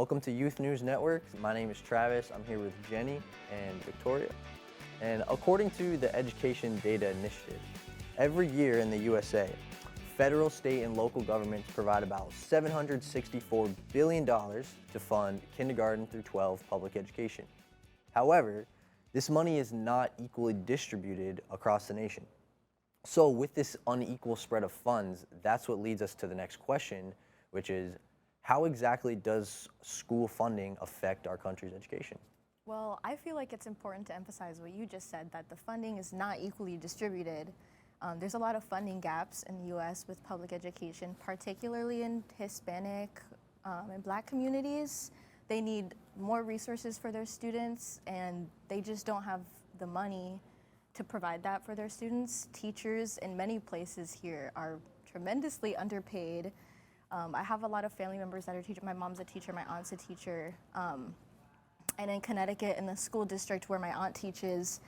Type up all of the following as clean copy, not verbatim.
Welcome to Youth News Network. My name is Travis. I'm here with Jenny and Victoria. And according to the Education Data Initiative, every year in the USA, federal, state, and local governments provide about $764 billion to fund kindergarten through 12 public education. However, this money is not equally distributed across the nation. So with this unequal spread of funds, that's what leads us to the next question, which is, how exactly does school funding affect our country's education? Well, I feel like it's important to emphasize what you just said, that the funding is not equally distributed. There's a lot of funding gaps in the U.S. with public education, particularly in Hispanic and Black communities. They need more resources for their students, and they just don't have the money to provide that for their students. Teachers in many places here are tremendously underpaid. I have a lot of family members that are teachers. My mom's a teacher, my aunt's a teacher. And in Connecticut, in the school district where my aunt teaches,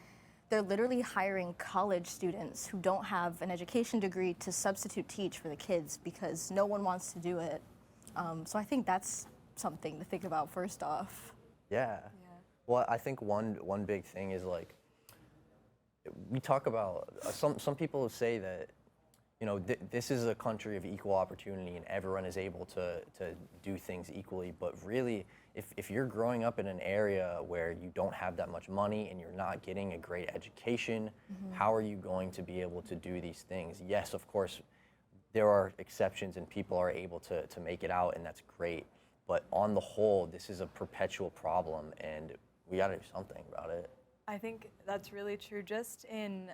they're literally hiring college students who don't have an education degree to substitute teach for the kids because no one wants to do it. So I think that's something to think about first off. Yeah. Well, I think one big thing is, like, we talk about, some people say that, you know, this is a country of equal opportunity and everyone is able to do things equally, but really, if you're growing up in an area where you don't have that much money and you're not getting a great education, how are you going to be able to do these things? Yes, of course, there are exceptions and people are able to make it out, and that's great, but on the whole, this is a perpetual problem and we gotta do something about it. I think that's really true. Just in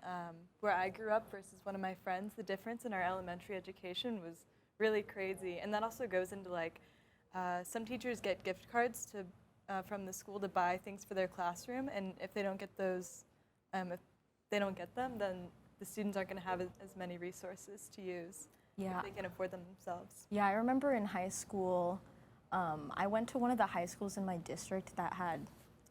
where I grew up versus one of my friends, the difference in our elementary education was really crazy. And that also goes into, like, some teachers get gift cards from the school to buy things for their classroom, and if they don't get those, if they don't get them, then the students aren't going to have as many resources to use if they can afford them themselves. Yeah, I remember in high school, I went to one of the high schools in my district that had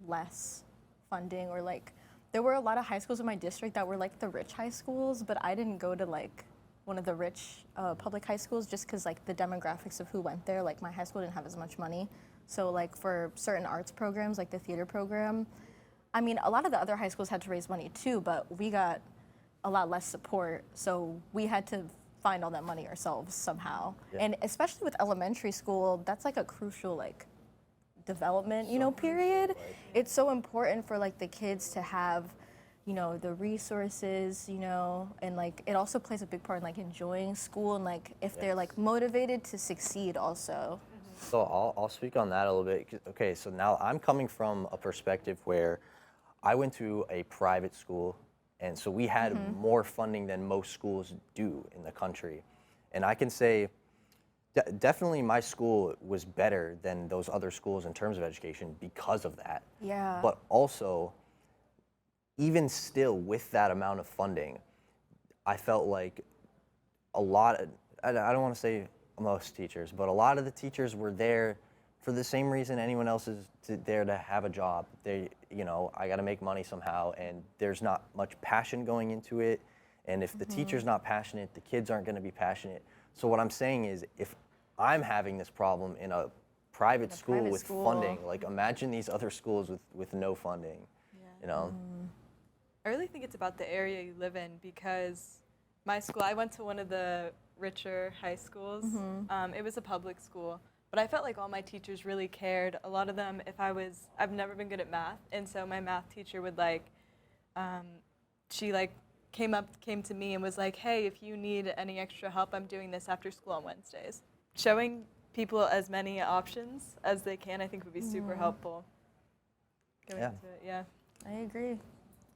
less funding, or like there were a lot of high schools in my district that were like the rich high schools, but I didn't go to like one of the rich public high schools just because like the demographics of who went there, like my high school didn't have as much money. So like for certain arts programs, like the theater program, I mean, a lot of the other high schools had to raise money too, but we got a lot less support, so we had to find all that money ourselves somehow. Yeah. And especially with elementary school, that's like a crucial like development, you know, period. It's so important for like the kids to have, you know, the resources, you know, and like it also plays a big part in like enjoying school and like if they're like motivated to succeed also. So I'll speak on that a little bit. Okay, so now I'm coming from a perspective where I went to a private school, and so we had more funding than most schools do in the country. And I can say definitely my school was better than those other schools in terms of education because of that. Yeah. But also, even still with that amount of funding, I felt like a lot of, I don't want to say most teachers, but a lot of the teachers were there for the same reason anyone else is there to have a job. They, you know, I got to make money somehow, and there's not much passion going into it. And if the teacher's not passionate, the kids aren't going to be passionate. So what I'm saying is, if I'm having this problem in a private school with funding, like imagine these other schools with no funding, you know? I really think it's about the area you live in, because my school, I went to one of the richer high schools. It was a public school, but I felt like all my teachers really cared. A lot of them, I've never been good at math, and so my math teacher would like, she like came to me and was like, hey, if you need any extra help, I'm doing this after school on Wednesdays. Showing people as many options as they can, I think, would be super helpful. Going into it, yeah. I agree.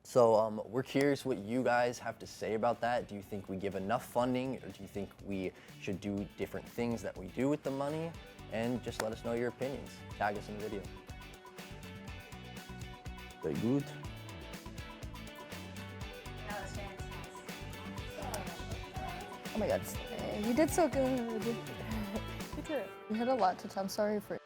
So we're curious what you guys have to say about that. Do you think we give enough funding, or do you think we should do different things that we do with the money? And just let us know your opinions. Tag us in the video. Very good. Oh my God, you did so good. You hit a lot to I'm sorry for